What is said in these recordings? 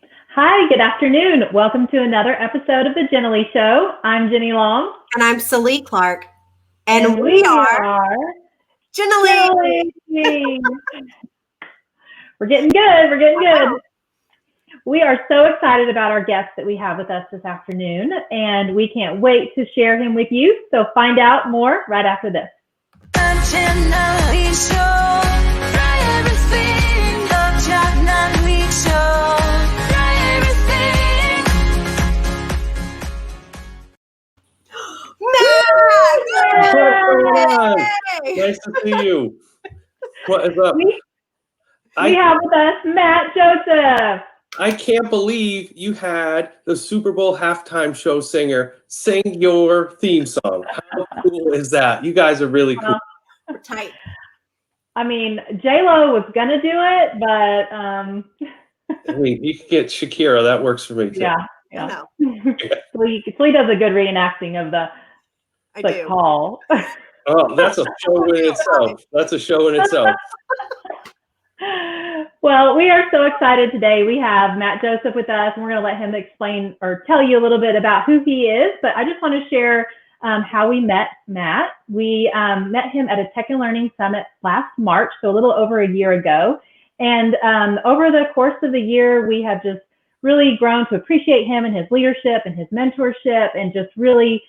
Hi, good afternoon. Welcome to another episode of the Jenallee Show. I'm Jenny Long. And I'm Celie Clark. And we are Jenallee. We're getting good. We're getting good. We are so excited about our guest that we have with us this afternoon, and we can't wait to share him with you. So find out more right after this. Nice to see you. What is up? We have with us Matt Joseph. I can't believe you had the Super Bowl halftime show singer sing your theme song. How cool is that? You guys are really cool. We're tight. I mean, J-Lo was going to do it, but... I mean, you could get Shakira. That works for me, too. Yeah. Slee does a good reenacting of the call. Oh, that's a show in itself. That's a show in itself. Well, we are so excited today. We have Matt Joseph with us, and we're going to let him explain or tell you a little bit about who he is. But I just want to share how we met Matt. We met him at a Tech and Learning Summit last March, so a little over a year ago. And over the course of the year, we have just really grown to appreciate him and his leadership and his mentorship, and just really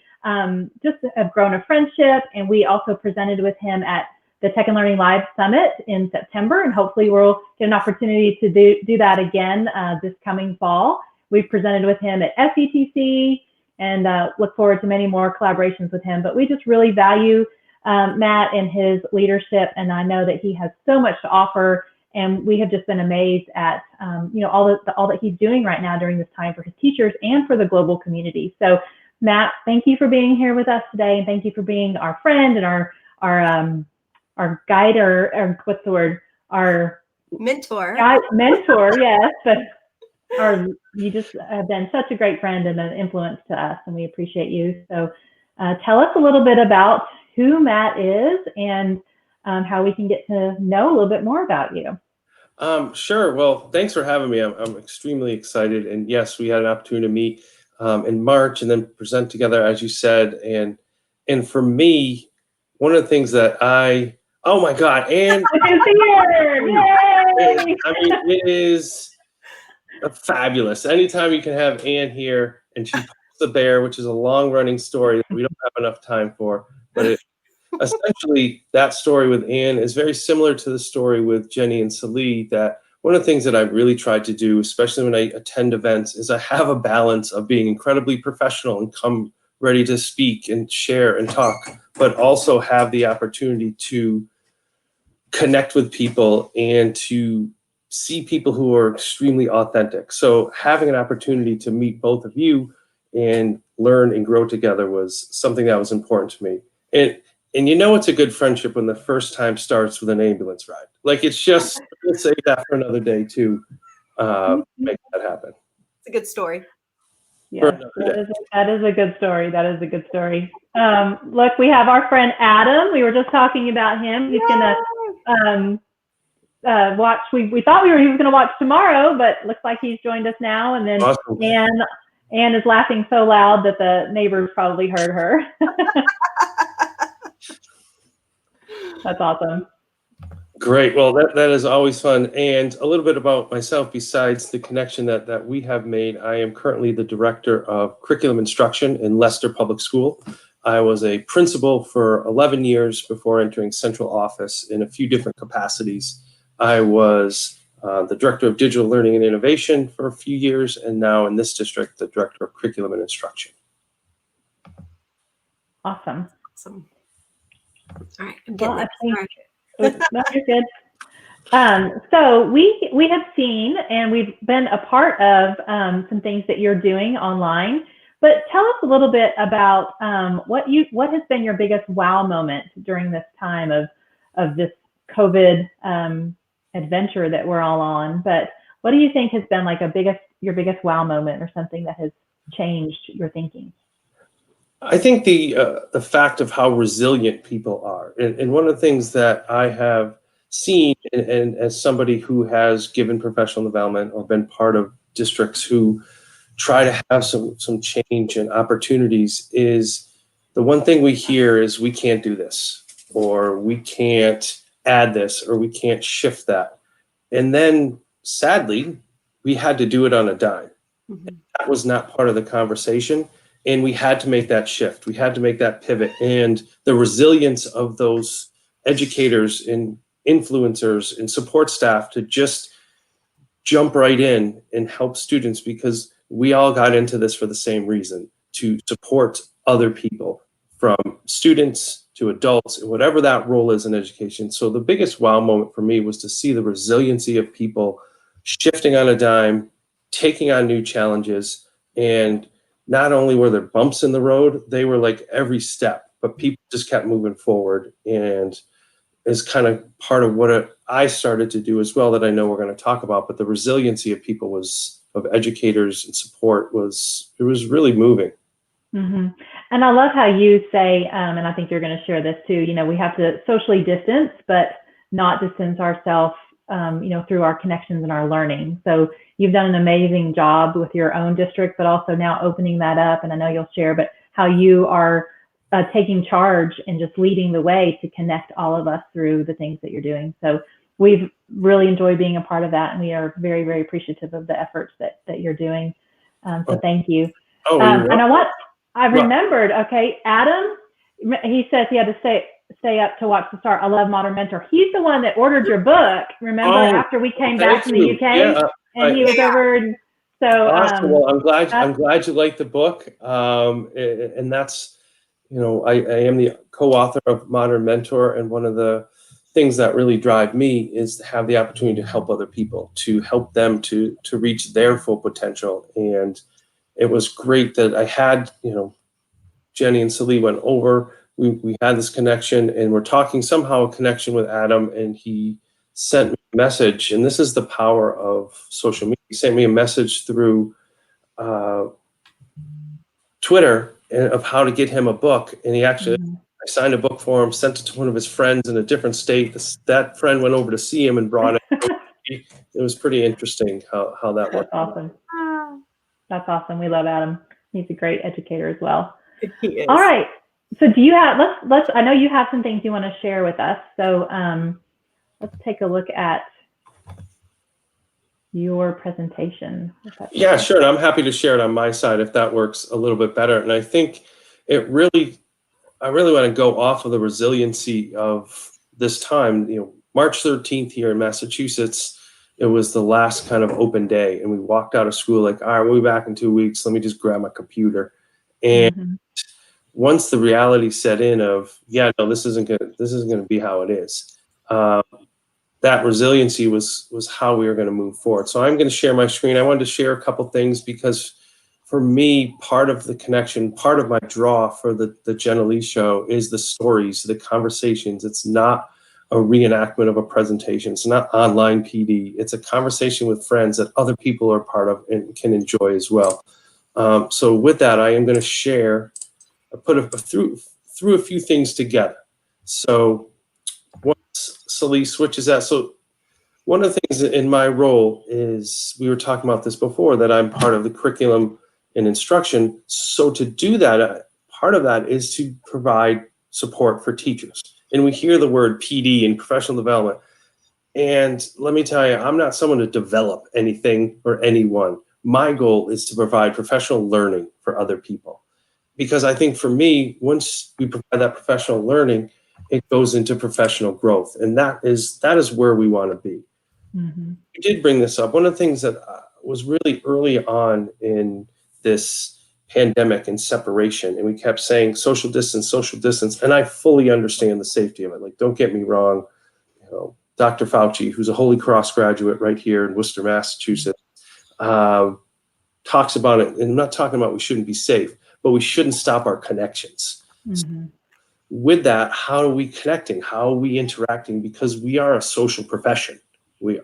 just have grown a friendship. And we also presented with him at the Tech and Learning Live Summit in September, and hopefully we'll get an opportunity to do that again this coming fall. We've presented with him at SETC and look forward to many more collaborations with him. But we just really value Matt and his leadership, and I know that he has so much to offer, and we have just been amazed at all that he's doing right now during this time for his teachers and for the global community. So Matt, thank you for being here with us today, and thank you for being our friend and our guide, or what's the word? Our mentor. Mentor, yes. But you just have been such a great friend and an influence to us, and we appreciate you. So tell us a little bit about who Matt is and how we can get to know a little bit more about you. Sure. Well, thanks for having me. I'm extremely excited. And yes, we had an opportunity to meet in March and then present together, as you said. And for me, one of the things that oh my God, Anne. I mean, it is fabulous. Anytime you can have Anne here, and she pops the bear, which is a long-running story that we don't have enough time for. But essentially, that story with Anne is very similar to the story with Jenny and Celie. That one of the things that I've really tried to do, especially when I attend events, is I have a balance of being incredibly professional and come ready to speak and share and talk, but also have the opportunity to connect with people and to see people who are extremely authentic. So having an opportunity to meet both of you and learn and grow together was something that was important to me. And it's a good friendship when the first time starts with an ambulance ride. Like, it's just, we'll save that for another day to make that happen. It's a good story. Yeah, that is a good story. That is a good story. Look, we have our friend Adam. We were just talking about him. He's going to watch. We thought he was going to watch tomorrow, but looks like he's joined us now. And then awesome. Anne is laughing so loud that the neighbors probably heard her. That's awesome. Great. Well, that is always fun. And a little bit about myself, besides the connection that we have made, I am currently the director of curriculum instruction in Leicester Public School. I was a principal for 11 years before entering central office in a few different capacities. I was the director of digital learning and innovation for a few years, and now in this district, the director of curriculum and instruction. Awesome. All right, I'm getting No, you're good. So we have seen, and we've been a part of some things that you're doing online. But tell us a little bit about what has been your biggest wow moment during this time of this COVID adventure that we're all on. But what do you think has been like your biggest wow moment, or something that has changed your thinking? I think the fact of how resilient people are, and one of the things that I have seen, and as somebody who has given professional development or been part of districts who try to have some change and opportunities is the one thing we hear is we can't do this, or we can't add this, or we can't shift that. And then sadly, we had to do it on a dime. Mhm. That was not part of the conversation. And we had to make that shift. We had to make that pivot. And the resilience of those educators and influencers and support staff to just jump right in and help students, because we all got into this for the same reason, to support other people, from students to adults, and whatever that role is in education. So the biggest wow moment for me was to see the resiliency of people shifting on a dime, taking on new challenges. And not only were there bumps in the road, they were like every step, but people just kept moving forward. And is kind of part of what I started to do as well, that I know we're going to talk about. But the resiliency of people of educators and support it was really moving. Mm-hmm. And I love how you say, and I think you're going to share this too, we have to socially distance, but not distance ourselves, through our connections and our learning. So you've done an amazing job with your own district, but also now opening that up. And I know you'll share, but how you are taking charge and just leading the way to connect all of us through the things that you're doing. So we've really enjoyed being a part of that, and we are very, very appreciative of the efforts that you're doing. So thank you. And I remembered, okay, Adam, he says he had to stay up to watch the start. I love Modern Mentor. He's the one that ordered your book, remember, after we came back from the UK, and he was over. And so, awesome. Well, I'm glad you liked the book. And that's, I am the co-author of Modern Mentor, and one of the things that really drive me is to have the opportunity to help other people, to help them to reach their full potential. And it was great that I had, Jenny and Celie went over, we had this connection, and we're talking somehow a connection with Adam, and he sent me a message. And this is the power of social media. He sent me a message through Twitter of how to get him a book. And he actually, I signed a book for him, sent it to one of his friends in a different state. That friend went over to see him and brought it. It was pretty interesting how that worked. That's awesome. That's awesome. We love Adam. He's a great educator as well. He is. All right. So do you have, let's, I know you have some things you want to share with us. So let's take a look at your presentation. Yeah, sure. And I'm happy to share it on my side if that works a little bit better. And I think I really want to go off of the resiliency of this time. March 13th here in Massachusetts, it was the last kind of open day, and we walked out of school like, all right, we'll be back in 2 weeks. Let me just grab my computer. And once the reality set in of, yeah, no, this isn't gonna be how it is. That resiliency was how we were going to move forward. So I'm going to share my screen. I wanted to share a couple things because for me, part of the connection, part of my draw for the Jenallee show is the stories, the conversations. It's not a reenactment of a presentation. It's not online PD. It's a conversation with friends that other people are part of and can enjoy as well. So with that, I am going to share, through a few things together. So once Celie switches that, so one of the things in my role is, we were talking about this before, that I'm part of the curriculum and instruction. So to do that, part of that is to provide support for teachers. And we hear the word PD and professional development. And let me tell you, I'm not someone to develop anything or anyone. My goal is to provide professional learning for other people. Because I think for me, once we provide that professional learning, it goes into professional growth. And that is where we want to be. We did bring this up. One of the things that was really early on in this pandemic and separation, and we kept saying social distance, and I fully understand the safety of it. Like, don't get me wrong, Dr. Fauci, who's a Holy Cross graduate right here in Worcester, Massachusetts, talks about it. And I'm not talking about we shouldn't be safe, but we shouldn't stop our connections. With that, how are we connecting? How are we interacting? Because we are a social profession. We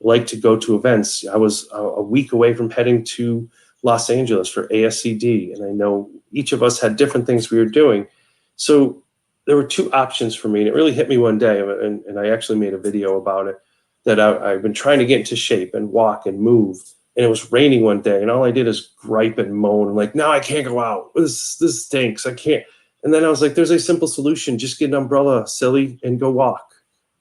like to go to events. I was a week away from heading to Los Angeles for ASCD, and I know each of us had different things we were doing. So there were two options for me, and it really hit me one day, and I actually made a video about it, that I've been trying to get into shape and walk and move. and it was raining one day, and all I did is gripe and moan. I'm like, no, I can't go out. This stinks. I can't. And then I was like, there's a simple solution. Just get an umbrella, silly, and go walk.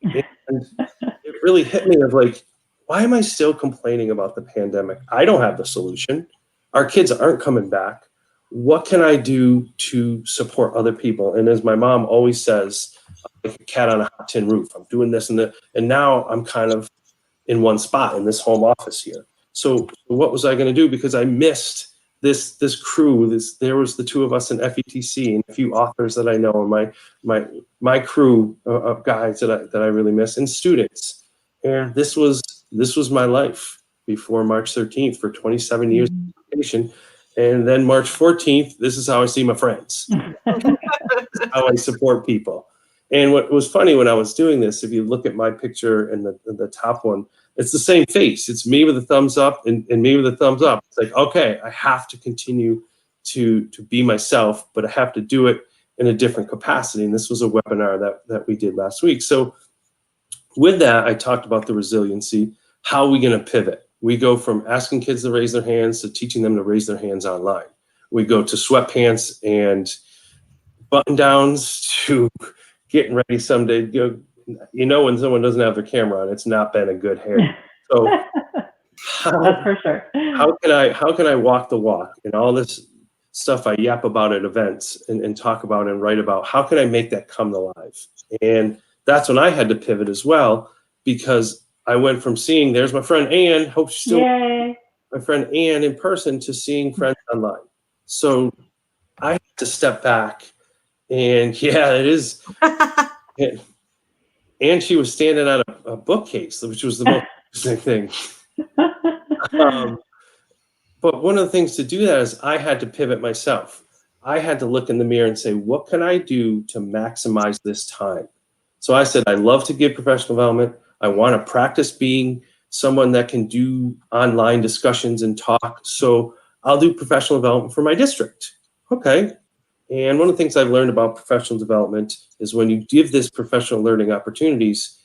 And it really hit me of like, why am I still complaining about the pandemic? I don't have the solution. Our kids aren't coming back. What can I do to support other people? And as my mom always says, like a cat on a hot tin roof, I'm doing this and that. And now I'm kind of in one spot in this home office here. So what was I going to do? Because I missed this crew. There was the two of us in FETC and a few authors that I know, and my crew of guys that I really miss, and students. And this was my life before March 13th for 27 years of education. And then March 14th, this is how I see my friends. This is how I support people. And what was funny when I was doing this, if you look at my picture and the top one, it's the same face. It's me with a thumbs up and me with a thumbs up. It's like, okay, I have to continue to be myself, but I have to do it in a different capacity. And this was a webinar that we did last week. So with that, I talked about the resiliency. How are we going to pivot? We go from asking kids to raise their hands to teaching them to raise their hands online. We go to sweatpants and button downs to getting ready someday. When someone doesn't have their camera on, it's not been a good hair. So that's for sure. How can I walk the walk? And all this stuff I yap about at events and talk about and write about, how can I make that come to life? And that's when I had to pivot as well, because I went from seeing, there's my friend Ann, hope she's still my friend Ann in person, to seeing friends online. So I had to step back, and yeah, it is. And she was standing on a bookcase, which was the most interesting thing. But one of the things to do that is I had to pivot myself. I had to look in the mirror and say, what can I do to maximize this time? So I said, I love to give professional development. I want to practice being someone that can do online discussions and talk. So I'll do professional development for my district. Okay. And one of the things I've learned about professional development is when you give this professional learning opportunities,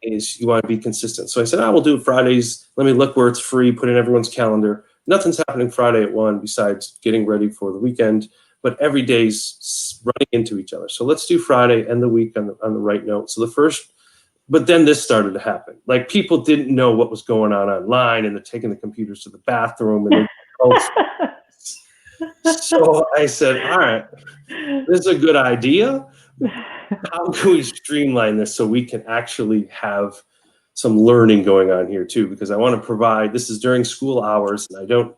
is you want to be consistent. So I said, I will do it Fridays. Let me look where it's free, put in everyone's calendar. Nothing's happening Friday at 1 besides getting ready for the weekend, but every day's running into each other. So let's do Friday, end the week on the right note. So but then this started to happen. Like, people didn't know what was going on online, and they're taking the computers to the bathroom. And so I said, all right, this is a good idea. How can we streamline this so we can actually have some learning going on here too? Because I want to provide, this is during school hours, and I don't,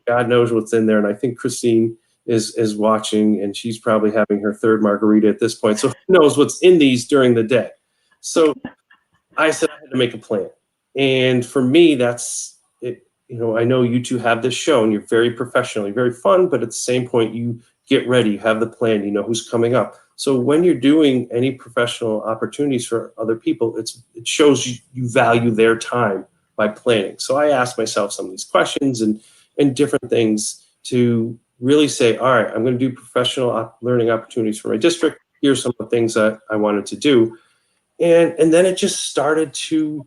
God knows what's in there. And I think Christine is watching, and she's probably having her third margarita at this point. So who knows what's in these during the day. So I said I had to make a plan. And for me, that's it. I know you two have this show, and you're very professional, you're very fun, but at the same point, you get ready, you have the plan, you know who's coming up. So when you're doing any professional opportunities for other people, it shows you value their time by planning. So I asked myself some of these questions and different things to really say, all right, I'm going to do professional learning opportunities for my district. Here's some of the things that I wanted to do. And then it just started to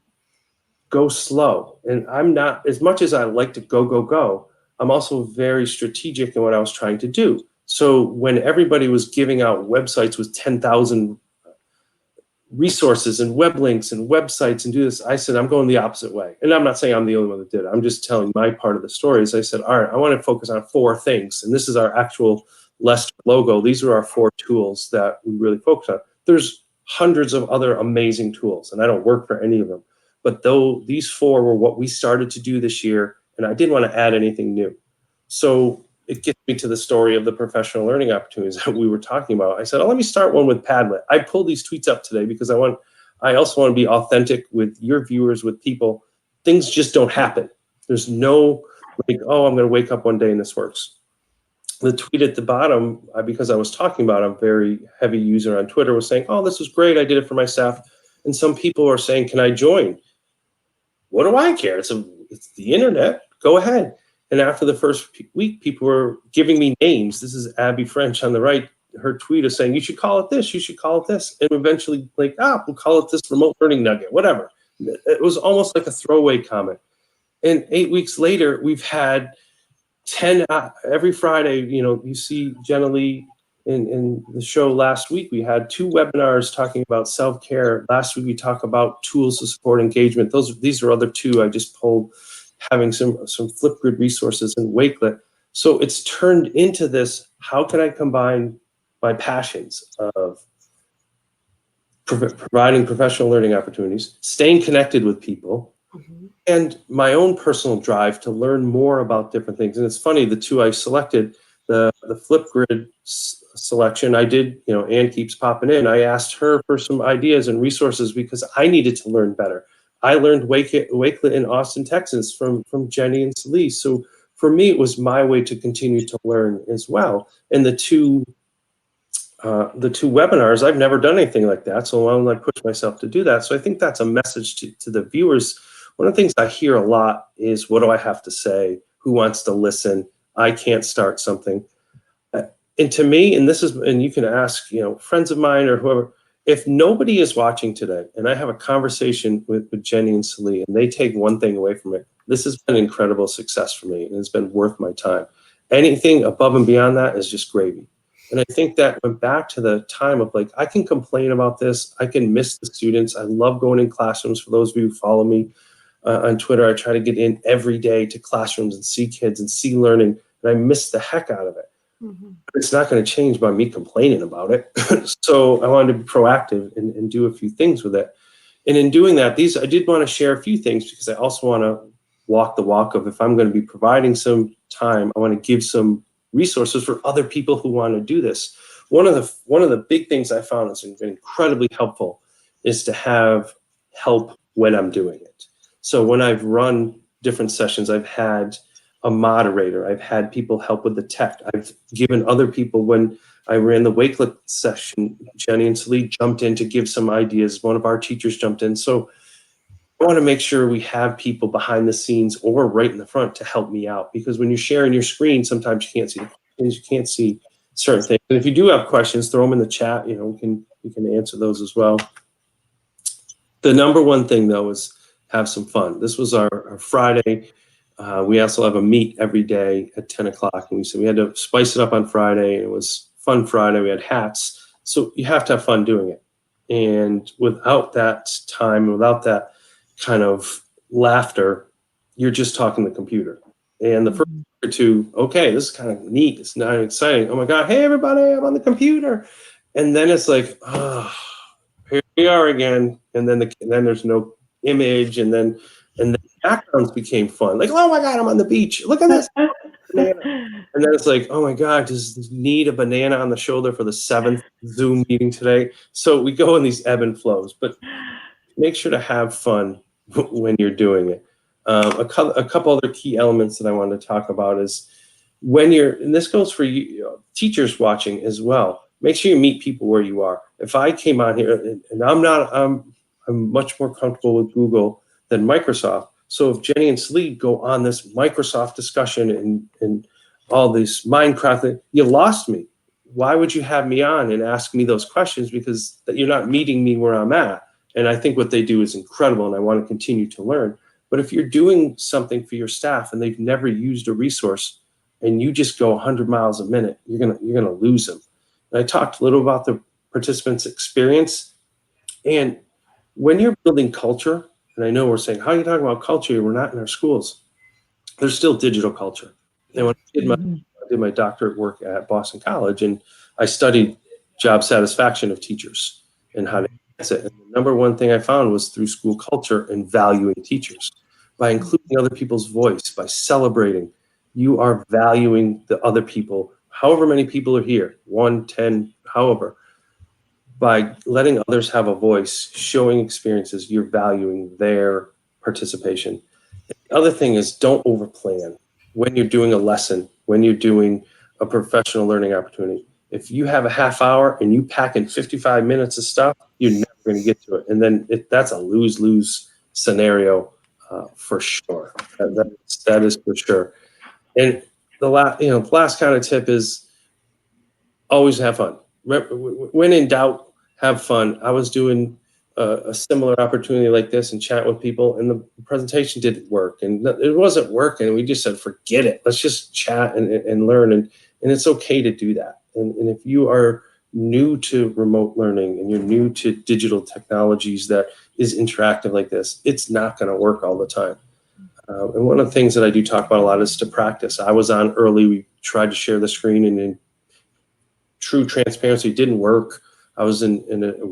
go slow. And I'm not, as much as I like to go, I'm also very strategic in what I was trying to do. So when everybody was giving out websites with 10,000 resources and web links and websites and do this, I said, I'm going the opposite way. And I'm not saying I'm the only one that did it. I'm just telling my part of the story. Is I said, all right, I want to focus on 4 things. And this is our actual Lester logo. These are our 4 tools that we really focus on. There's hundreds of other amazing tools, and I don't work for any of them. But though these 4 were what we started to do this year, and I didn't want to add anything new. So it gets me to the story of the professional learning opportunities that we were talking about. I said, let me start one with Padlet. I pulled these tweets up today because I also want to be authentic with your viewers, with people. Things just don't happen. There's no I'm going to wake up one day and this works. The tweet at the bottom, because I was talking about, I'm a very heavy user on Twitter, was saying, this was great. I did it for my staff. And some people are saying, can I join? What do I care? It's the internet. Go ahead. And after the first week, people were giving me names. This is Abby French on the right. Her tweet is saying, you should call it this. You should call it this. And eventually, we'll call it this remote learning nugget, whatever. It was almost like a throwaway comment. And 8 weeks later, we've had 10 every Friday. You see Jenallee in the show last week. We had 2 webinars talking about self-care. Last week we talked about tools to support engagement. These are other 2 I just pulled, having some Flipgrid resources in Wakelet. So it's turned into this, how can I combine my passions of providing professional learning opportunities, staying connected with people, and my own personal drive to learn more about different things. And it's funny, the 2 I selected, the Flipgrid selection, I did, Ann keeps popping in. I asked her for some ideas and resources because I needed to learn better. I learned Wakelet in Austin, Texas from Jenny and Celie. So for me, it was my way to continue to learn as well. And the two webinars, I've never done anything like that. So why don't I push myself to do that? So I think that's a message to the viewers. One of the things I hear a lot is, what do I have to say? Who wants to listen? I can't start something. And to me, and you can ask, friends of mine or whoever, if nobody is watching today and I have a conversation with Jenny and Celie and they take one thing away from it, this has been an incredible success for me and it's been worth my time. Anything above and beyond that is just gravy. And I think that went back to the time of like, I can complain about this. I can miss the students. I love going in classrooms. For those of you who follow me on Twitter, I try to get in every day to classrooms and see kids and see learning. And I miss the heck out of it. But it's not going to change by me complaining about it. So I wanted to be proactive and do a few things with it. And in doing that, I did want to share a few things because I also want to walk the walk of, if I'm going to be providing some time, I want to give some resources for other people who want to do this. One of the big things I found that's been incredibly helpful is to have help when I'm doing it. So when I've run different sessions, I've had a moderator, I've had people help with the tech, I've given other people, when I ran the Wakelet session, Jenny and Celie jumped in to give some ideas. One of our teachers jumped in. So I want to make sure we have people behind the scenes or right in the front to help me out, because when you're sharing your screen, sometimes you can't see the questions, you can't see certain things. And if you do have questions, throw them in the chat. We can answer those as well. The number one thing though is have some fun. This was our Friday. We also have a meet every day at 10 o'clock, and we said we had to spice it up on Friday. It was Fun Friday. We had hats, so you have to have fun doing it. And without that time, without that kind of laughter, you're just talking to the computer. And the first or two, okay, this is kind of neat. It's not exciting. Oh my God, hey everybody, I'm on the computer. And then it's like, oh, here we are again. And then there's no image, and then backgrounds became fun. Like, oh my God, I'm on the beach. Look at this. And then it's like, oh my God, does need a banana on the shoulder for the 7th Zoom meeting today? So we go in these ebb and flows, but make sure to have fun when you're doing it. A couple other key elements that I wanted to talk about is when and this goes for you, teachers watching as well, make sure you meet people where you are. If I came on here, and I'm much more comfortable with Google than Microsoft. So if Jenny and Celie go on this Microsoft discussion and all this Minecraft, you lost me. Why would you have me on and ask me those questions? Because you're not meeting me where I'm at. And I think what they do is incredible, and I want to continue to learn. But if you're doing something for your staff and they've never used a resource, and you just go 100 miles a minute, you're gonna lose them. And I talked a little about the participants' experience. And when you're building culture, and I know we're saying, how are you talking about culture? We're not in our schools. There's still digital culture. And when I did my doctorate work at Boston College, and I studied job satisfaction of teachers and how to enhance it. And the number one thing I found was through school culture and valuing teachers. By including other people's voice, by celebrating, you are valuing the other people, however many people are here, 1, 10, however. By letting others have a voice, showing experiences, you're valuing their participation. The other thing is, don't overplan. When you're doing a lesson, when you're doing a professional learning opportunity, if you have a half hour and you pack in 55 minutes of stuff, you're never going to get to it. And then that's a lose-lose scenario for sure. That is for sure. And the last kind of tip is always have fun. When in doubt, have fun. I was doing a similar opportunity like this and chat with people, and the presentation didn't work, and it wasn't working. We just said, forget it. Let's just chat and learn, and it's okay to do that. And if you are new to remote learning and you're new to digital technologies that is interactive like this, it's not going to work all the time. And one of the things that I do talk about a lot is to practice. I was on early. We tried to share the screen, and in true transparency, it didn't work. I was in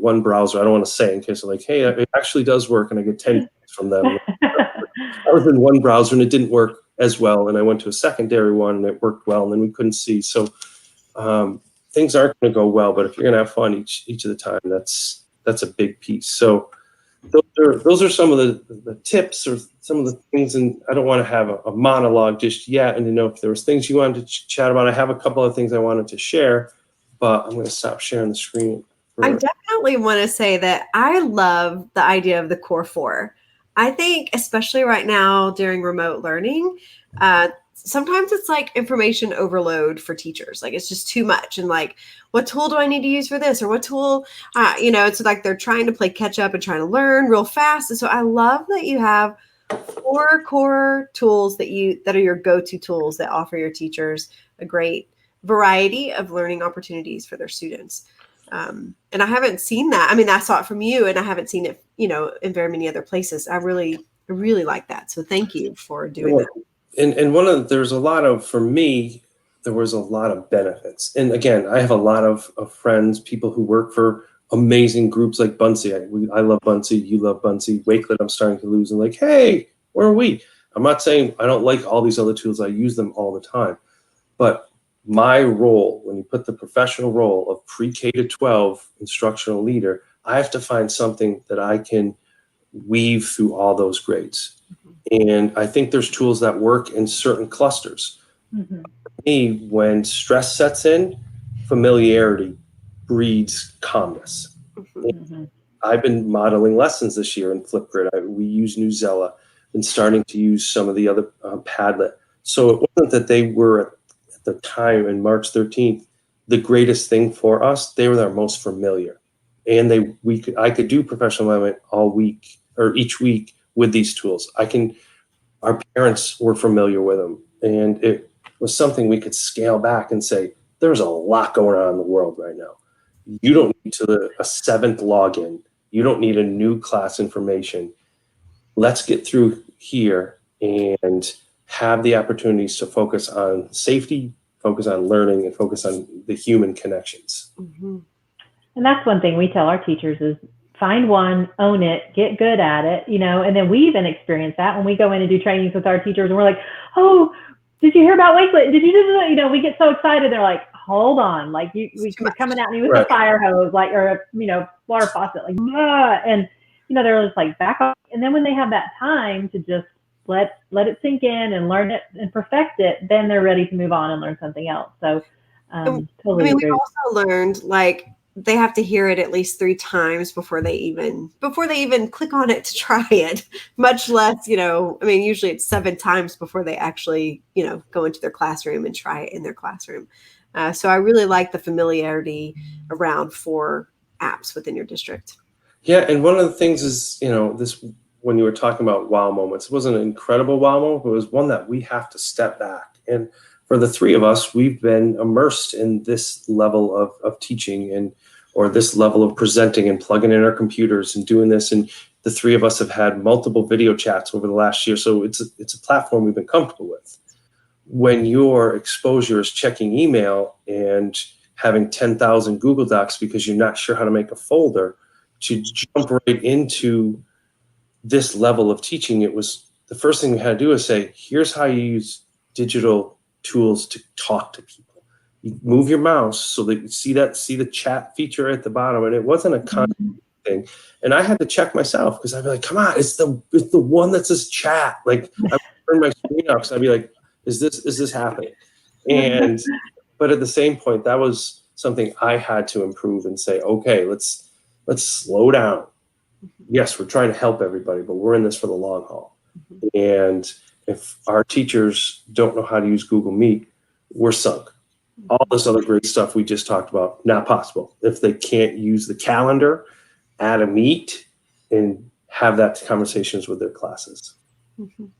one browser. I don't want to say in case I'm like, hey, it actually does work, and I get 10 from them. I was in one browser and it didn't work as well, and I went to a secondary one and it worked well, and then we couldn't see. So things aren't going to go well, but if you're going to have fun each of the time, that's a big piece. So those are some of the tips or some of the things, and I don't want to have a monologue just yet. And to know if there was things you wanted to chat about, I have a couple of things I wanted to share, but I'm going to stop sharing the screen. I definitely want to say that I love the idea of the core four. I think, especially right now during remote learning, sometimes it's like information overload for teachers. Like it's just too much. And like, what tool do I need to use for this? Or what tool, it's like they're trying to play catch up and trying to learn real fast. And so I love that you have 4 core tools that are your go-to tools that offer your teachers a great variety of learning opportunities for their students. And I haven't seen that. I mean, I saw it from you, and I haven't seen it, in very many other places. I really like that. So thank you for doing that. And there's a lot of, for me, there was a lot of benefits. And again, I have a lot of friends, people who work for amazing groups like Bunsey. I love Bunsey. You love Bunsey. Wakelet, I'm starting to lose. And like, hey, where are we? I'm not saying I don't like all these other tools. I use them all the time. But my role, when you put the professional role of pre-K to 12 instructional leader, I have to find something that I can weave through all those grades. And I think there's tools that work in certain clusters. For me, when stress sets in, familiarity breeds calmness. I've been modeling lessons this year in Flipgrid. We use Newsela and starting to use some of the other Padlet. So it wasn't that they were at the time in March 13th the greatest thing for us. They were our most familiar, and I could do professional development all week or each week with these tools. Our parents were familiar with them, and it was something we could scale back and say, there's a lot going on in the world right now. You don't need a 7th login. You don't need a new class information. Let's get through here and have the opportunities to focus on safety, focus on learning, and focus on the human connections. And that's one thing we tell our teachers is find one, own it, get good at it, and then we even experience that when we go in and do trainings with our teachers and we're like, oh, did you hear about Wakelet? Did you do that? We get so excited. They're like, hold on. Like we're coming at me with a fire hose, or a water faucet, like, ah! And, they're just like back off. And then when they have that time to just let it sink in and learn it and perfect it, then they're ready to move on and learn something else. So totally agree. We also learned they have to hear it at least 3 times before they even click on it to try it, much less, usually it's 7 times before they actually, go into their classroom and try it in their classroom. So I really like the familiarity around 4 apps within your district. Yeah. And one of the things is, this, when you were talking about wow moments, it wasn't an incredible wow moment, but it was one that we have to step back. And for the 3 of us, we've been immersed in this level of teaching or this level of presenting and plugging in our computers and doing this. And the 3 of us have had multiple video chats over the last year. So it's a platform we've been comfortable with. When your exposure is checking email and having 10,000 Google Docs because you're not sure how to make a folder, to jump right into this level of teaching, it was the first thing we had to do is say, here's how you use digital tools to talk to people. You move your mouse so that you see the chat feature at the bottom, and it wasn't a constant thing. And I had to check myself because I'd be like, come on, it's the one that says chat. Like I turn my screen off because I'd be like, is this happening? And but at the same point, that was something I had to improve and say, okay, let's slow down. Yes, we're trying to help everybody, but we're in this for the long haul. And if our teachers don't know how to use Google Meet, we're sunk. All this other great stuff we just talked about, not possible. If they can't use the calendar, add a meet, and have that conversations with their classes. Mhm.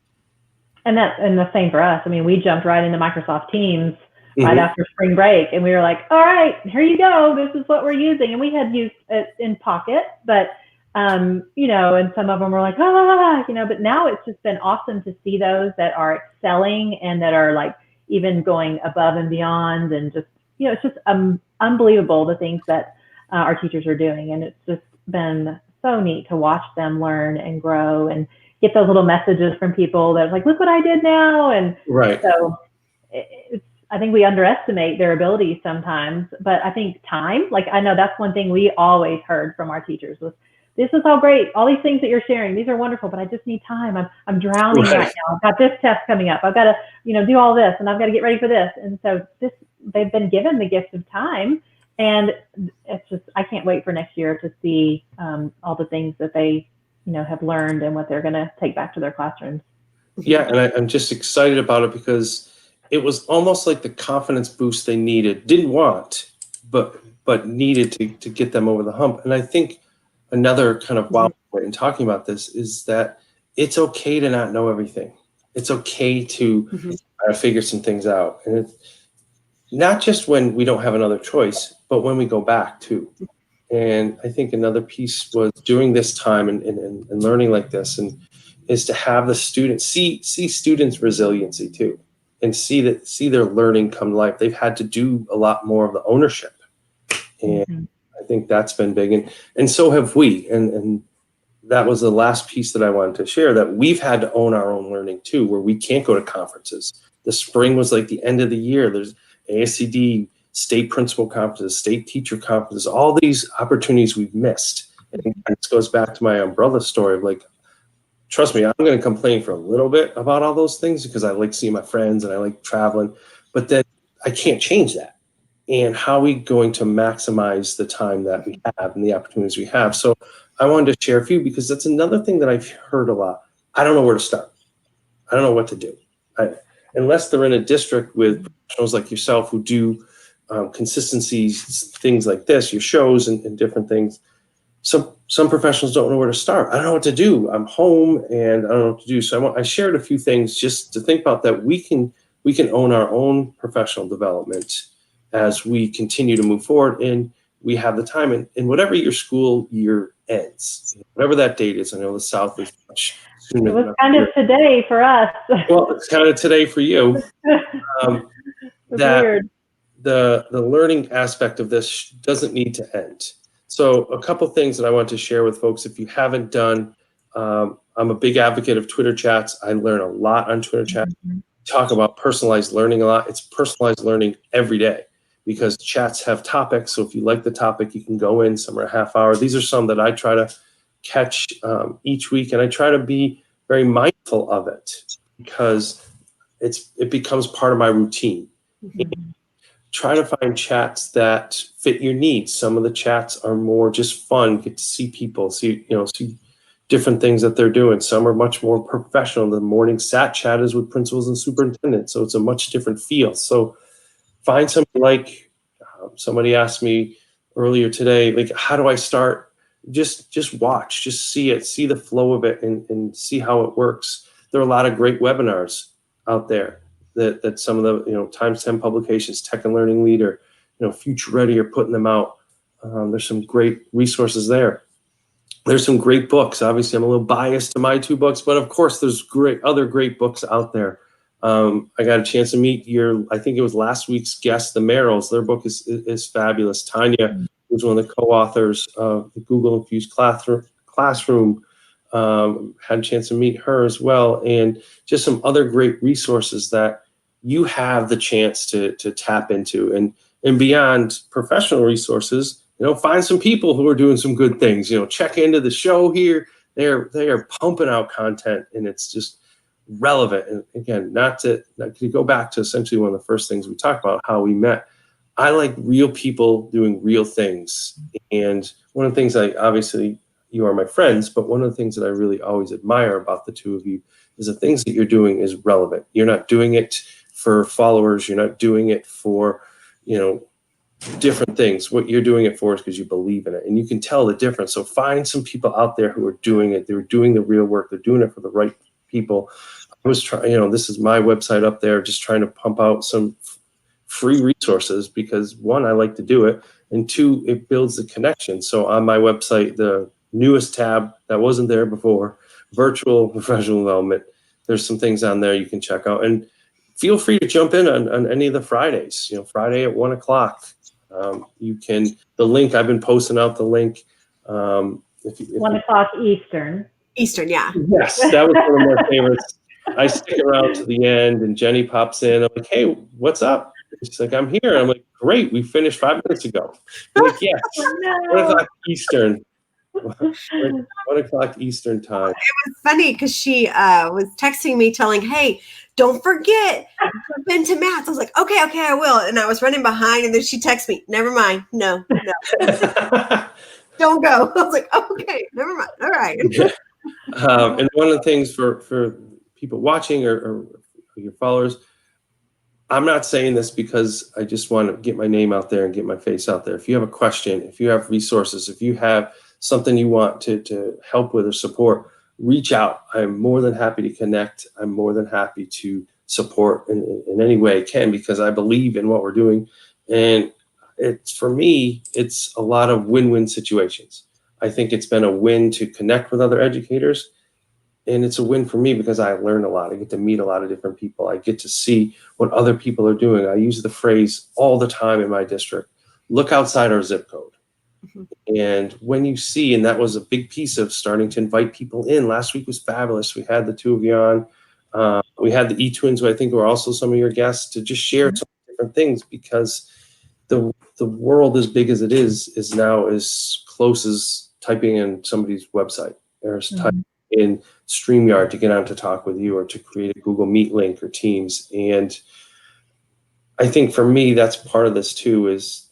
And the same for us. I mean, we jumped right into Microsoft Teams right Mhm. after spring break, and we were like, all right, here you go. This is what we're using. And we had used it in pockets, but, you know, and some of them were like, you know, but now it's just been awesome to see those that are excelling and that are like even going above and beyond, and just, you know, it's just unbelievable the things that our teachers are doing. And it's just been so neat to watch them learn and grow and get those little messages from people that's like, look what I did now. And Right. so I think we underestimate their abilities sometimes, but I think time, like I know that's one thing we always heard from our teachers was, this is all great. All these things that you're sharing, these are wonderful, but I just need time. I'm drowning right now. I've got this test coming up. I've got to, you know, do all this, and I've got to get ready for this. And so they've been given the gift of time, and it's just, I can't wait for next year to see all the things that they, you know, have learned and what they're going to take back to their classrooms. Yeah, and I'm just excited about it because it was almost like the confidence boost they needed, didn't want, but needed to get them over the hump. And I think another kind of wild point in talking about this is that it's okay to not know everything. It's okay to figure some things out, and it's not just when we don't have another choice, but when we go back too. And I think another piece was during this time and learning like this, and is to have the students see students' resiliency too, and see their learning come to life. They've had to do a lot more of the ownership, and I think that's been big, and so have we. And that was the last piece that I wanted to share, that we've had to own our own learning too, where we can't go to conferences. The spring was like the end of the year. There's ASCD, state principal conferences, state teacher conferences, all these opportunities we've missed. And this goes back to my umbrella story of like, trust me, I'm going to complain for a little bit about all those things because I like seeing my friends and I like traveling, but then I can't change that. And how are we going to maximize the time that we have and the opportunities we have? So I wanted to share a few because that's another thing that I've heard a lot. I don't know where to start. I don't know what to do. Unless they're in a district with professionals like yourself who do consistencies, things like this, your shows and different things. Some professionals don't know where to start. I don't know what to do. I'm home and I don't know what to do. So I shared a few things just to think about, that we can own our own professional development as we continue to move forward, and we have the time. And whatever your school year ends, whatever that date is, I know the South is much sooner. It was kind of today for us. Well, it's kind of today for you. That weird. The learning aspect of this doesn't need to end. So a couple things that I want to share with folks, if you haven't done, I'm a big advocate of Twitter chats. I learn a lot on Twitter chats. Talk about personalized learning a lot. It's personalized learning every day because chats have topics. So if you like the topic, you can go in. Some are a half hour. These are some that I try to catch each week, and I try to be very mindful of it because it becomes part of my routine. Try to find chats that fit your needs. Some of the chats are more just fun, get to see people, see different things that they're doing. Some are much more professional. The morning SAT chat is with principals and superintendents, so it's a much different feel. So find something like, somebody asked me earlier today, like, how do I start? Just watch, just see it, see the flow of it, and see how it works. There are a lot of great webinars out there that some of the Times 10 publications, Tech and Learning Leader, Future Ready are putting them out. There's some great resources there. There's some great books. Obviously, I'm a little biased to my two books, but of course, there's other great books out there. I got a chance to meet I think it was last week's guest, the Merrills. Their book is fabulous. Tanya was one of the co-authors of the Google Infused Classroom. Had a chance to meet her as well, and just some other great resources that you have the chance to tap into, and beyond professional resources, find some people who are doing some good things. Check into the show here. They are pumping out content, and it's just relevant. And again, not to go back to essentially one of the first things we talked about, how we met. I like real people doing real things, and one of the things obviously you are my friends, but one of the things that I really always admire about the two of you is the things that you're doing is relevant. You're not doing it for followers. You're not doing it for, different things. What you're doing it for is because you believe in it, and you can tell the difference. So find some people out there who are doing it. They're doing the real work. They're doing it for the right people. I was trying, this is my website up there, just trying to pump out some free resources because one, I like to do it, and two, it builds the connection. So on my website, the newest tab that wasn't there before, virtual professional development, there's some things on there you can check out, and feel free to jump in on any of the Fridays. Friday at 1 o'clock. You can, the link, I've been posting out the link. If 1 o'clock Eastern. Eastern, yeah. Yes, that was one of my favorites. I stick around to the end, and Jenny pops in. I'm like, hey, what's up? She's like, I'm here. I'm like, great, we finished 5 minutes ago. I'm like, yes, No. 1 o'clock Eastern. 1 o'clock Eastern time. It was funny because she was texting me telling, hey, don't forget, jump into Matt's. I was like, okay, I will. And I was running behind, and then she texted me, never mind. No. Don't go. I was like, okay, never mind. All right. Yeah. And one of the things for people watching or your followers, I'm not saying this because I just want to get my name out there and get my face out there. If you have a question, if you have resources, if you have something you want to help with or support, reach out. I'm more than happy to connect. I'm more than happy to support in any way I can, because I believe in what we're doing. And for me, it's a lot of win-win situations. I think it's been a win to connect with other educators. And it's a win for me because I learn a lot. I get to meet a lot of different people. I get to see what other people are doing. I use the phrase all the time in my district, look outside our zip code. Mm-hmm. And when you see, and that was a big piece of starting to invite people in. Last week was fabulous. We had the two of you on. We had the E-Twins, who I think were also some of your guests, to just share some different things, because the world, as big as it is now as close as typing in somebody's website or typing in StreamYard to get on to talk with you, or to create a Google Meet link or Teams. And I think for me, that's part of this too, is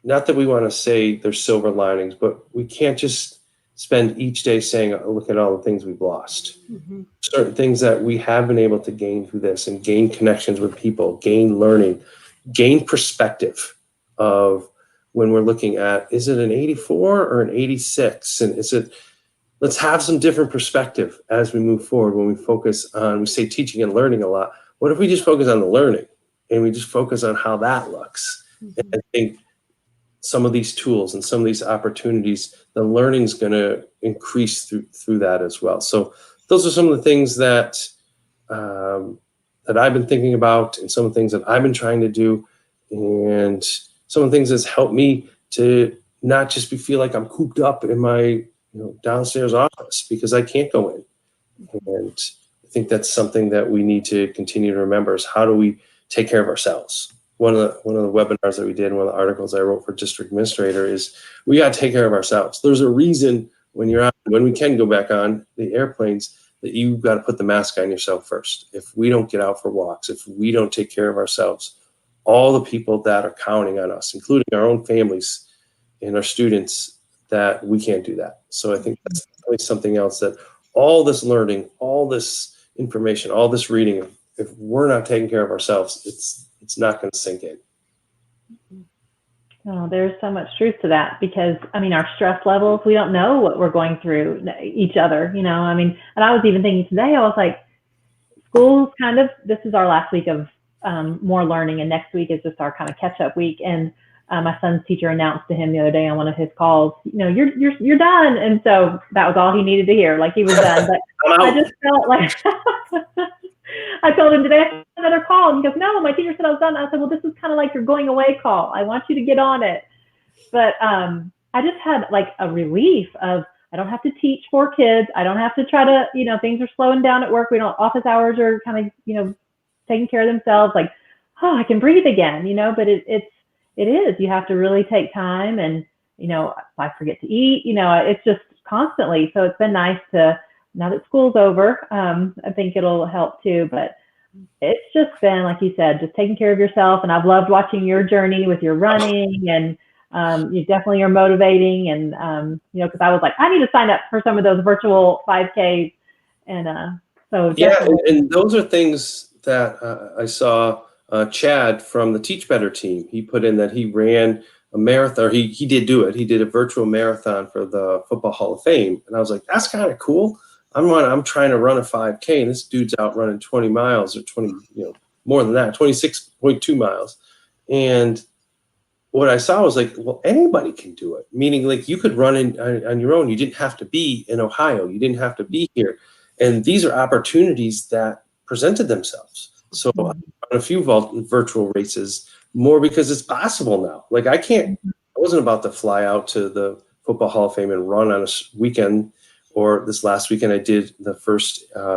not that we want to say there's silver linings, but we can't just spend each day saying, oh, look at all the things we've lost. Mm-hmm. Certain things that we have been able to gain through this, and gain connections with people, gain learning, gain perspective of when we're looking at, is it an 84 or an 86? And let's have some different perspective as we move forward. When we focus on, we say teaching and learning a lot. What if we just focus on the learning and we just focus on how that looks? Mm-hmm. And I think some of these tools and some of these opportunities, the learning is going to increase through that as well. So those are some of the things that I've been thinking about, and some of the things that I've been trying to do, and some of the things that's helped me to not just feel like I'm cooped up in my downstairs office because I can't go in. And I think that's something that we need to continue to remember, is how do we take care of ourselves? One of the webinars that we did, one of the articles I wrote for district administrator, is we got to take care of ourselves. There's a reason when we can go back on the airplanes, that you've got to put the mask on yourself first. If we don't get out for walks, if we don't take care of ourselves, all the people that are counting on us, including our own families and our students, that we can't do that. So I think that's really something else, that all this learning, all this information, all this reading, if we're not taking care of ourselves, it's not going to sink in. Oh, there's so much truth to that, because our stress levels, we don't know what we're going through each other, and I was even thinking today, I was like, school's this is our last week of more learning, and next week is just our kind of catch up week. And my son's teacher announced to him the other day on one of his calls, you're done. And so that was all he needed to hear. Like, he was done. But I just felt like I told him, did I have another call? And he goes, no, my teacher said I was done. I said, well, this is kind of like your going away call. I want you to get on it. But I just had like a relief of, I don't have to teach 4 kids. I don't have to try to, things are slowing down at work. Office hours are kind of, taking care of themselves. Like, oh, I can breathe again, but it is, you have to really take time. And, if I forget to eat, it's just constantly. So it's been nice to, now that school's over, I think it'll help too. But it's just been, like you said, just taking care of yourself. And I've loved watching your journey with your running, and you definitely are motivating. And, because I was like, I need to sign up for some of those virtual 5Ks. And so yeah, and those are things that I saw Chad from the Teach Better team. He put in that he ran a marathon. He did do it. He did a virtual marathon for the Football Hall of Fame. And I was like, that's kind of cool. I'm trying to run a 5K, and this dude's out running 20 miles or 20, more than that, 26.2 miles. And what I saw was like, well, anybody can do it. Meaning, like, you could run on your own. You didn't have to be in Ohio. You didn't have to be here. And these are opportunities that presented themselves. So I've run a few virtual races, more because it's possible now. Like, I wasn't about to fly out to the Football Hall of Fame and run on a weekend. Or this last weekend, I did the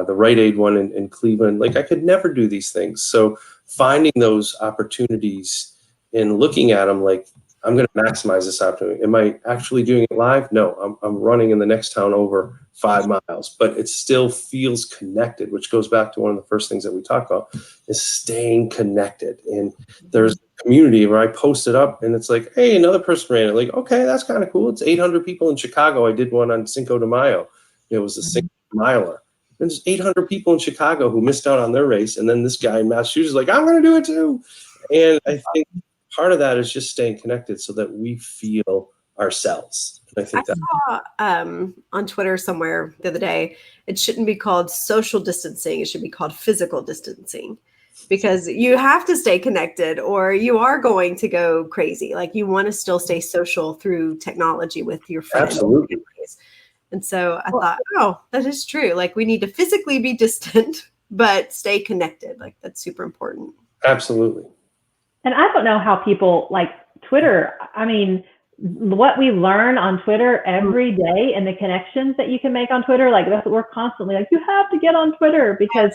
Rite Aid one in Cleveland. Like, I could never do these things. So finding those opportunities and looking at them, like, I'm going to maximize this opportunity. Am I actually doing it live? No, I'm running in the next town over 5 miles, but it still feels connected, which goes back to one of the first things that we talked about, is staying connected. And there's a community where I post it up and it's like, hey, another person ran it. Like, okay, that's kind of cool. It's 800 people in Chicago. I did one on Cinco de Mayo. It was a 6 miler. There's 800 people in Chicago who missed out on their race. And then this guy in Massachusetts is like, I'm going to do it too. And I think part of that is just staying connected so that we feel ourselves. And I think saw on Twitter somewhere the other day, it shouldn't be called social distancing. It should be called physical distancing, because you have to stay connected or you are going to go crazy. Like, you want to still stay social through technology with your friends. Absolutely. And so I thought, oh, that is true. Like, we need to physically be distant, but stay connected. Like, that's super important. Absolutely. And I don't know how people like Twitter. I mean, what we learn on Twitter every day and the connections that you can make on Twitter, like, that's what we're constantly like, you have to get on Twitter because,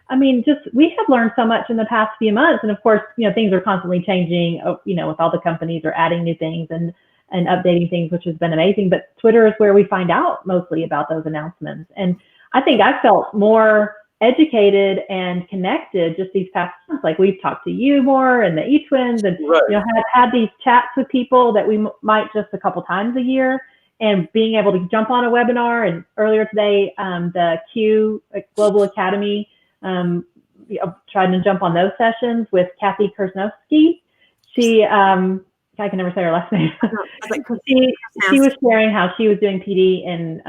I mean, we have learned so much in the past few months. And of course, things are constantly changing, with all the companies are adding new things and updating things, which has been amazing. But Twitter is where we find out mostly about those announcements. And I think I felt more educated and connected just these past months. Like, we've talked to you more and the E-Twins and have had these chats with people that we might just a couple times a year, and being able to jump on a webinar. And earlier today, the Q Global Academy tried to jump on those sessions with Kathy Kersnowski. She I can never say her last name. she was sharing how she was doing PD, and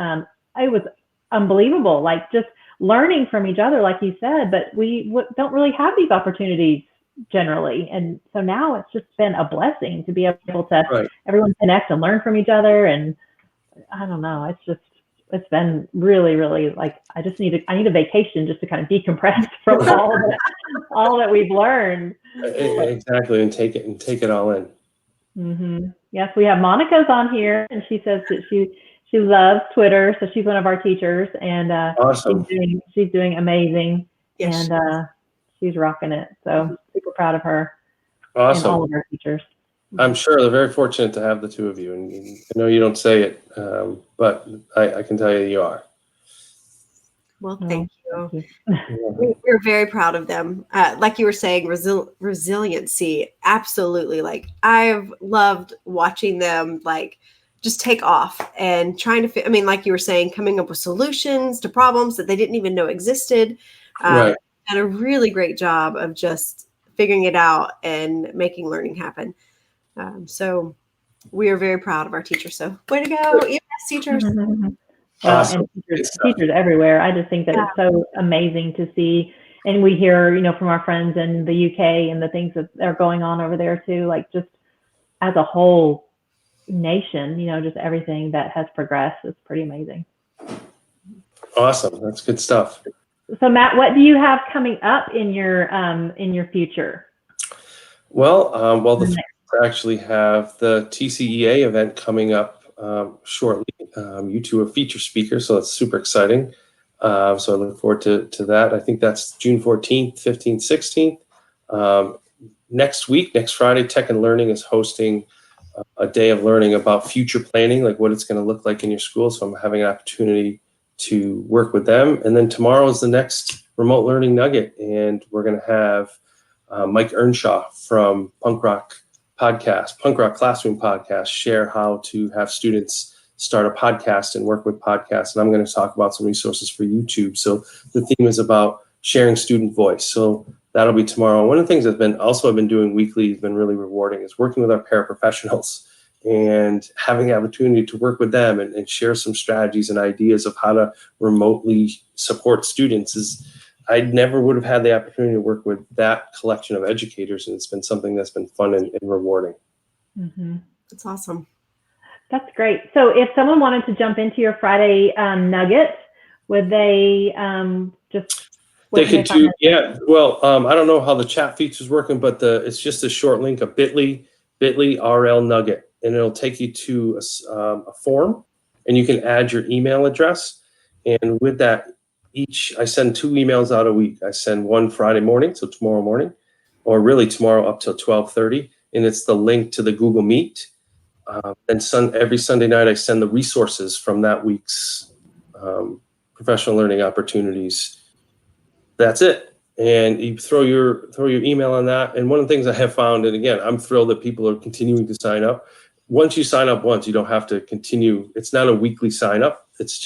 it was unbelievable. Like, just learning from each other, like you said, but we don't really have these opportunities generally. And so now it's just been a blessing to be able to everyone connect and learn from each other. And I don't know, it's been really, really, like, I need a vacation just to kind of decompress from all that we've learned. Exactly. And take it all in. Mm-hmm. Yes. We have Monica's on here, and she says that she loves Twitter, so she's one of our teachers, and awesome. she's doing amazing, yes, and she's rocking it. So super proud of her. Awesome. And all of our teachers. I'm sure they're very fortunate to have the two of you, and I know you don't say it, but I can tell you are. Well, thank you. We're very proud of them. Like you were saying, resiliency, absolutely. Like, I've loved watching them, like, just take off and trying to like you were saying, coming up with solutions to problems that they didn't even know existed. And a really great job of just figuring it out and making learning happen. So we are very proud of our teachers. So way to go, EMS teachers. Awesome. And teachers everywhere. I just think that it's so amazing to see, and we hear, from our friends in the UK and the things that are going on over there too. Like, just as a whole nation, just everything that has progressed is pretty amazing. Awesome. That's good stuff. So Matt, what do you have coming up in your future? Well, the actually have the TCEA event coming up shortly. You two are feature speakers, so that's super exciting. So I look forward to that. I think that's June 14th, 15th, 16th. Next Friday, Tech and Learning is hosting a day of learning about future planning, like what it's going to look like in your school. So I'm having an opportunity to work with them. And then tomorrow is the next remote learning nugget. And we're going to have Mike Earnshaw from Punk Rock Classroom Podcast, share how to have students start a podcast and work with podcasts. And I'm going to talk about some resources for YouTube. So the theme is about sharing student voice. So that'll be tomorrow. One of the things I've been doing weekly has been really rewarding is working with our paraprofessionals and having the opportunity to work with them and share some strategies and ideas of how to remotely support students. I never would have had the opportunity to work with that collection of educators, and it's been something that's been fun and rewarding. Mm-hmm. That's awesome. That's great. So if someone wanted to jump into your Friday nugget, would they They could do, yeah. Well, I don't know how the chat feature is working, but it's just a short link of bit.ly RL nugget, and it'll take you to a form, and you can add your email address. And with that, I send 2 emails out a week. I send one Friday morning, so tomorrow morning, or really tomorrow up till 12:30, and it's the link to the Google Meet. And every Sunday night, I send the resources from that week's professional learning opportunities. That's it. And you throw your email on that. And one of the things I have found, and again, I'm thrilled that people are continuing to sign up. Once you sign up once, you don't have to continue. It's not a weekly sign up. It's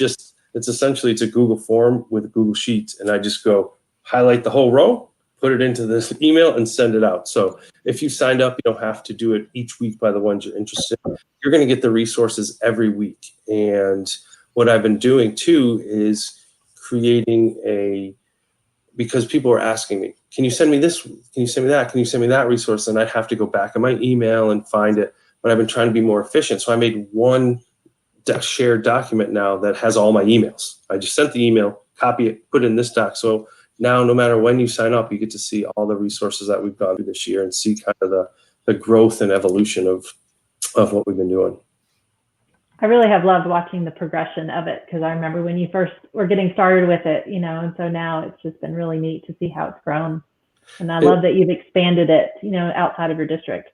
essentially a Google form with Google Sheets. And I just go highlight the whole row, put it into this email, and send it out. So if you signed up, you don't have to do it each week by the ones you're interested in. You're going to get the resources every week. And what I've been doing too is creating because people are asking me, can you send me this? Can you send me that? Can you send me that resource? And I'd have to go back in my email and find it. But I've been trying to be more efficient. So I made one shared document now that has all my emails. I just sent the email, copy it, put it in this doc. So now no matter when you sign up, you get to see all the resources that we've gone through this year and see kind of the growth and evolution of what we've been doing. I really have loved watching the progression of it, because I remember when you first were getting started with it, and so now it's just been really neat to see how it's grown. And I love that you've expanded it, outside of your district.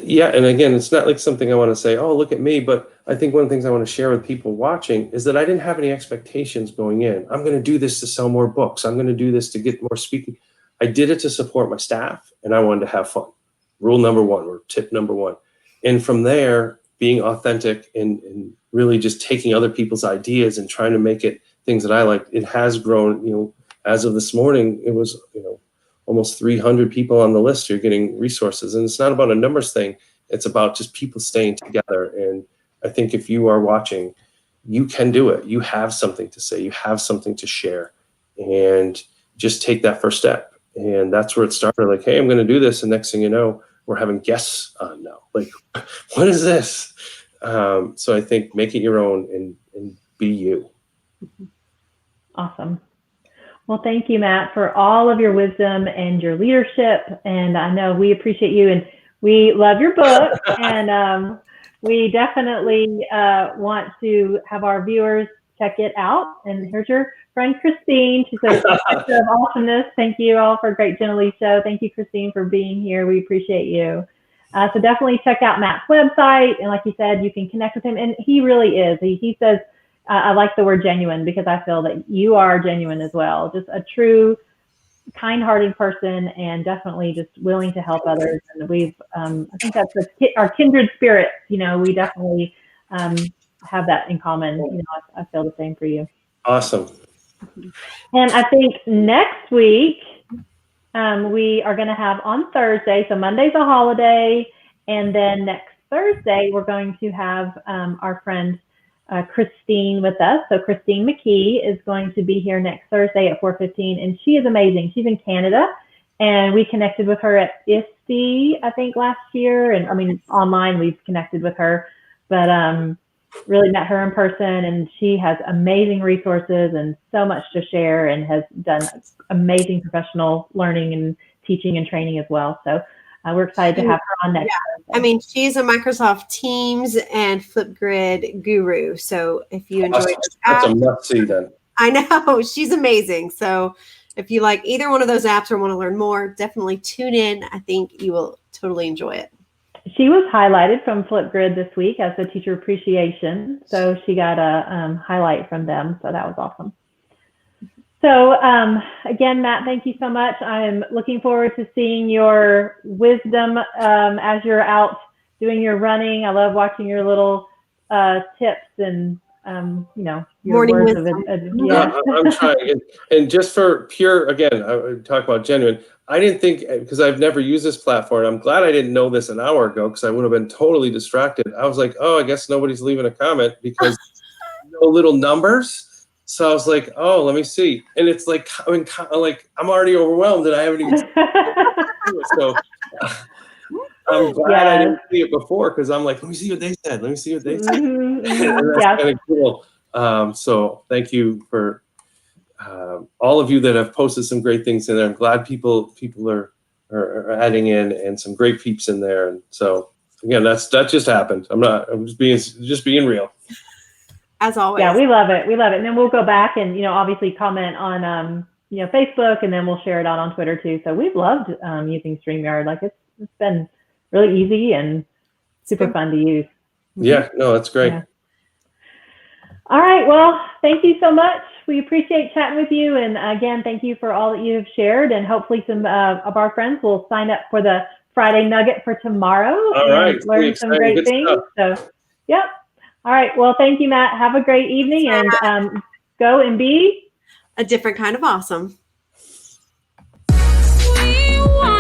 Yeah, and again, it's not like something I want to say, oh, look at me, but I think one of the things I want to share with people watching is that I didn't have any expectations going in. I'm going to do this to sell more books. I'm going to do this to get more speaking. I did it to support my staff, and I wanted to have fun. Rule number 1, or tip number 1. And from there, being authentic and really just taking other people's ideas and trying to make it things that I like, it has grown. As of this morning, it was, almost 300 people on the list who are getting resources. And it's not about a numbers thing. It's about just people staying together. And I think if you are watching, you can do it. You have something to say. You have something to share. And just take that first step. And that's where it started. Like, hey, I'm going to do this. And next thing you know, we're having guests on now. Like, what is this? So I think make it your own and be you. Awesome. Well, thank you, Matt, for all of your wisdom and your leadership. And I know we appreciate you, and we love your book. And we definitely want to have our viewers check it out. And here's your friend, Christine. She says, of awesomeness. Thank you all for a great Jenallee show. Thank you, Christine, for being here. We appreciate you. So definitely check out Matt's website. And like you said, you can connect with him. And he really is. He says, I like the word genuine, because I feel that you are genuine as well. Just a true, kind-hearted person, and definitely just willing to help others. And I think that's our kindred spirits. We definitely have that in common. I feel the same for you. Awesome. And I think next week we are going to have on Thursday. So Monday's a holiday, and then next Thursday we're going to have our friend Christine with us. So Christine McKee is going to be here next Thursday at 4:15, and she is amazing. She's in Canada, and we connected with her at ISTE, I think, last year. And I mean, online we've connected with her, but really met her in person, and she has amazing resources and so much to share, and has done amazing professional learning and teaching and training as well. So we're excited to have her on next. Yeah. I mean, she's a Microsoft Teams and Flipgrid guru. So if you enjoy that's a must-see then. I know, she's amazing. So if you like either one of those apps or want to learn more, definitely tune in. I think you will totally enjoy it. She was highlighted from Flipgrid this week as a teacher appreciation. So she got a highlight from them. So that was awesome. So again, Matt, thank you so much. I'm looking forward to seeing your wisdom as you're out doing your running. I love watching your little tips and your Morning words wisdom. yeah. I'm trying. And just for pure, again, I talk about genuine. I didn't think, because I've never used this platform. I'm glad I didn't know this an hour ago, because I would have been totally distracted. I was like, oh, I guess nobody's leaving a comment because no little numbers. So I was like, oh, let me see. And it's like, I'm already overwhelmed and I haven't even seen it. So I'm glad I didn't see it before, because I'm like, let me see what they said. Let me see what they said. And that's kind of cool. So thank you for all of you that have posted some great things in there. I'm glad people are adding in, and some great peeps in there. And so again, that just happened. I'm just being real. As always. Yeah, we love it. And then we'll go back and, obviously comment on, Facebook, and then we'll share it out on Twitter too. So we've loved using StreamYard. Like it's been really easy and super fun to use. Yeah, no, that's great. Yeah. All right. Well, thank you so much. We appreciate chatting with you. And again, thank you for all that you have shared. And hopefully some of our friends will sign up for the Friday Nugget for tomorrow and learn some great things. So, yep. All right. Well, thank you, Matt. Have a great evening, and go and be a different kind of awesome. We want